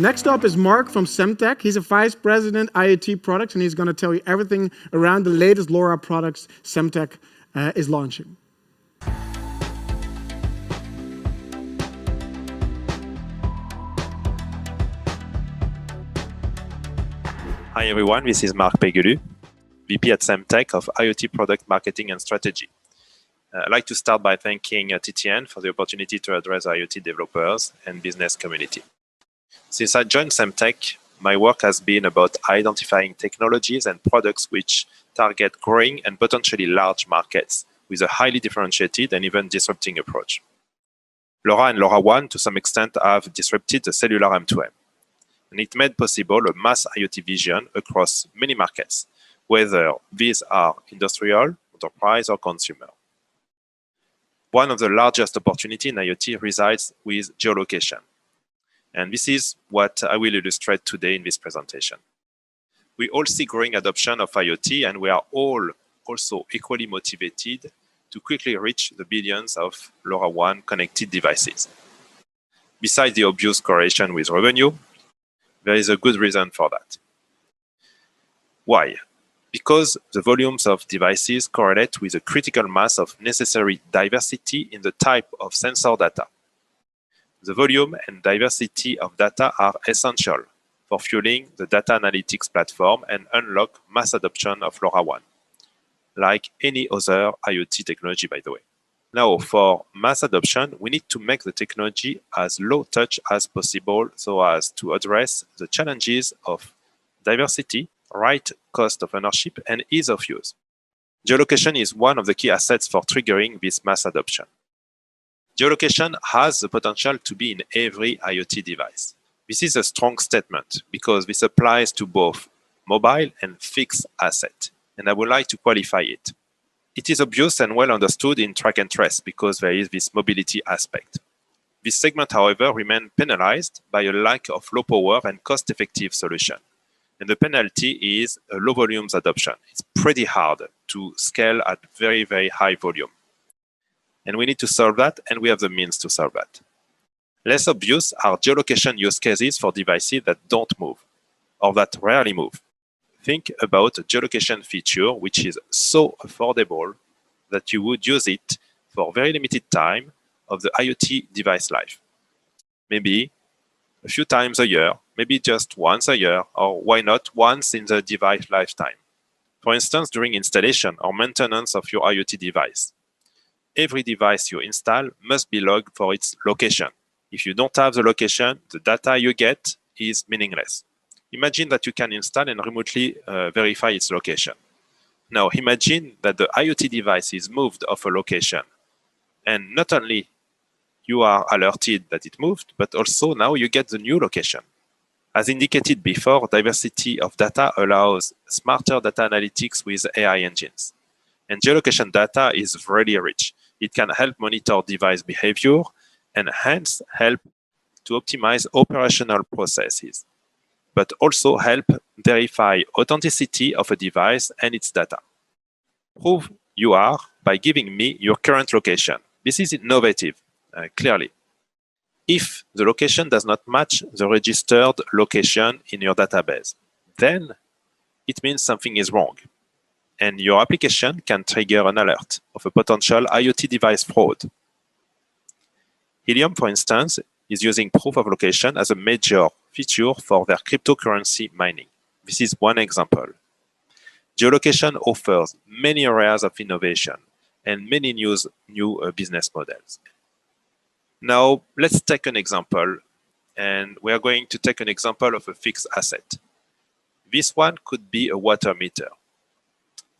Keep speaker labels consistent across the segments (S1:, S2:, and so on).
S1: Next up is Marc from Semtech. He's a Vice President IoT Products, and he's going to tell you everything around the latest LoRa products Semtech is launching.
S2: Hi everyone, this is Marc Pegulu, VP at Semtech of IoT Product Marketing and Strategy. I'd like to start by thanking TTN for the opportunity to address IoT developers and business community. Since I joined Semtech, my work has been about identifying technologies and products which target growing and potentially large markets with a highly differentiated and even disrupting approach. LoRa and LoRaWAN, to some extent, have disrupted the cellular M2M. And it made possible a mass IoT vision across many markets, whether these are industrial, enterprise, or consumer. One of the largest opportunities in IoT resides with geolocation. And this is what I will illustrate today in this presentation. We all see growing adoption of IoT, and we are all also equally motivated to quickly reach the billions of LoRaWAN connected devices. Besides the obvious correlation with revenue, there is a good reason for that. Why? Because the volumes of devices correlate with a critical mass of necessary diversity in the type of sensor data. The volume and diversity of data are essential for fueling the data analytics platform and unlock mass adoption of LoRaWAN, like any other IoT technology, by the way. Now, for mass adoption, we need to make the technology as low touch as possible so as to address the challenges of diversity, right cost of ownership, and ease of use. Geolocation is one of the key assets for triggering this mass adoption. Geolocation has the potential to be in every IoT device. This is a strong statement because this applies to both mobile and fixed asset, and I would like to qualify it. It is obvious and well understood in track and trace because there is this mobility aspect. This segment, however, remains penalized by a lack of low power and cost-effective solution. And the penalty is a low volumes adoption. It's pretty hard to scale at very, very high volume. And we need to solve that, and we have the means to solve that. Less obvious are geolocation use cases for devices that don't move or that rarely move. Think about a geolocation feature which is so affordable that you would use it for a very limited time of the IoT device life. Maybe a few times a year, maybe just once a year, or why not once in the device lifetime. For instance, during installation or maintenance of your IoT device. Every device you install must be logged for its location. If you don't have the location, the data you get is meaningless. Imagine that you can install and remotely verify its location. Now imagine that the IoT device is moved off a location. And not only you are alerted that it moved, but also now you get the new location. As indicated before, diversity of data allows smarter data analytics with AI engines. And geolocation data is really rich. It can help monitor device behavior and hence help to optimize operational processes, but also help verify authenticity of a device and its data. Prove you are by giving me your current location. This is innovative, clearly. If the location does not match the registered location in your database, then it means something is wrong. And your application can trigger an alert of a potential IoT device fraud. Helium, for instance, is using proof of location as a major feature for their cryptocurrency mining. This is one example. Geolocation offers many areas of innovation and many new business models. Now, let's take an example, and we are going to take an example of a fixed asset. This one could be a water meter.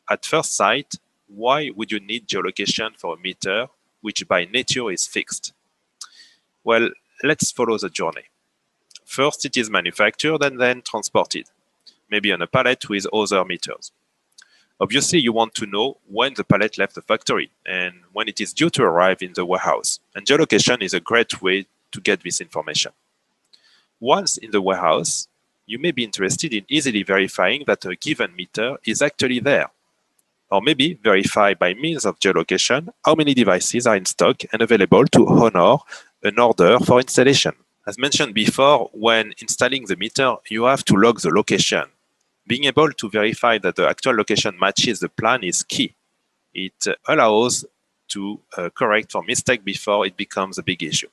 S2: At first sight, why would you need geolocation for a meter, which by nature is fixed? Well, let's follow the journey. First, it is manufactured and then transported, maybe on a pallet with other meters. Obviously, you want to know when the pallet left the factory and when it is due to arrive in the warehouse. And geolocation is a great way to get this information. Once in the warehouse, you may be interested in easily verifying that a given meter is actually there. Or maybe verify by means of geolocation how many devices are in stock and available to honor an order for installation. As mentioned before, when installing the meter, you have to log the location. Being able to verify that the actual location matches the plan is key. It allows to correct for mistake before it becomes a big issue.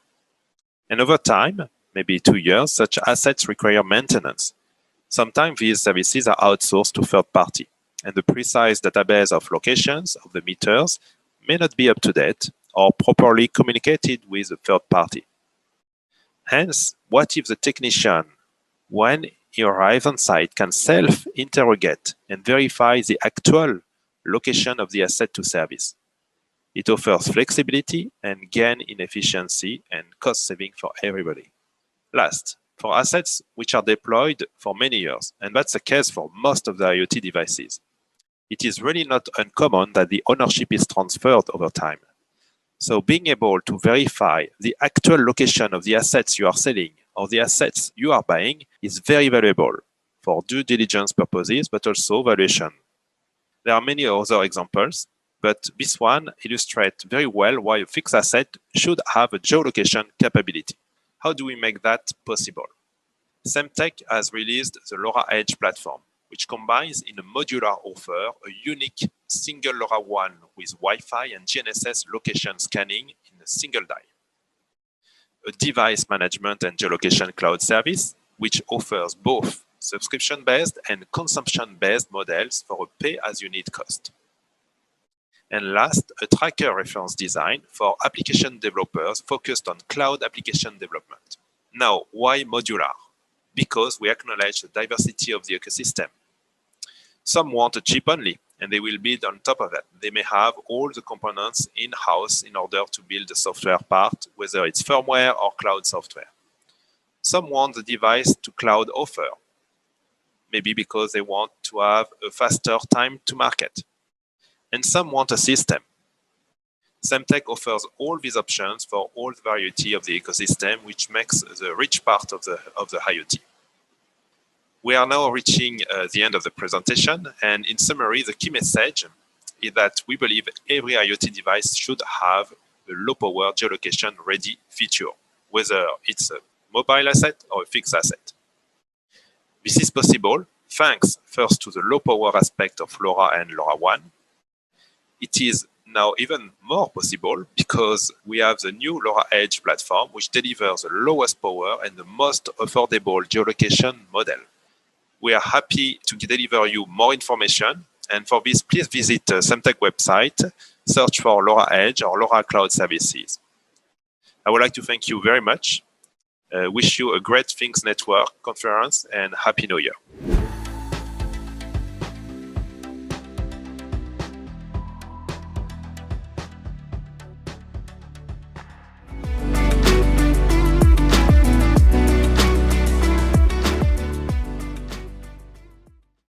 S2: And over time, maybe 2 years, such assets require maintenance. Sometimes these services are outsourced to third party, and the precise database of locations of the meters may not be up to date or properly communicated with the third party. Hence, what if the technician, when he arrives on site, can self-interrogate and verify the actual location of the asset to service? It offers flexibility and gain in efficiency and cost saving for everybody. Last, for assets which are deployed for many years, and that's the case for most of the IoT devices, it is really not uncommon that the ownership is transferred over time. So being able to verify the actual location of the assets you are selling or the assets you are buying is very valuable for due diligence purposes, but also valuation. There are many other examples, but this one illustrates very well why a fixed asset should have a geolocation capability. How do we make that possible? Semtech has released the LoRa Edge platform, which combines in a modular offer a unique single LoRaWAN with Wi-Fi and GNSS location scanning in a single die. A device management and geolocation cloud service, which offers both subscription-based and consumption-based models for a pay-as-you-need cost. And last, a tracker reference design for application developers focused on cloud application development. Now, why modular? Because we acknowledge the diversity of the ecosystem. Some want a chip only, and they will build on top of that. They may have all the components in-house in order to build the software part, whether it's firmware or cloud software. Some want the device to cloud offer, maybe because they want to have a faster time to market. And some want a system. Semtech offers all these options for all the variety of the ecosystem, which makes the rich part of the IoT. We are now reaching the end of the presentation, and in summary, the key message is that we believe every IoT device should have a low-power geolocation-ready feature, whether it's a mobile asset or a fixed asset. This is possible thanks first to the low-power aspect of LoRa and LoRaWAN. It is now even more possible because we have the new LoRa Edge platform, which delivers the lowest power and the most affordable geolocation model. We are happy to deliver you more information, and for this, please visit the Semtech website, search for LoRa Edge or LoRa Cloud Services. I would like to thank you very much. Wish you a great Things Network conference and Happy New Year.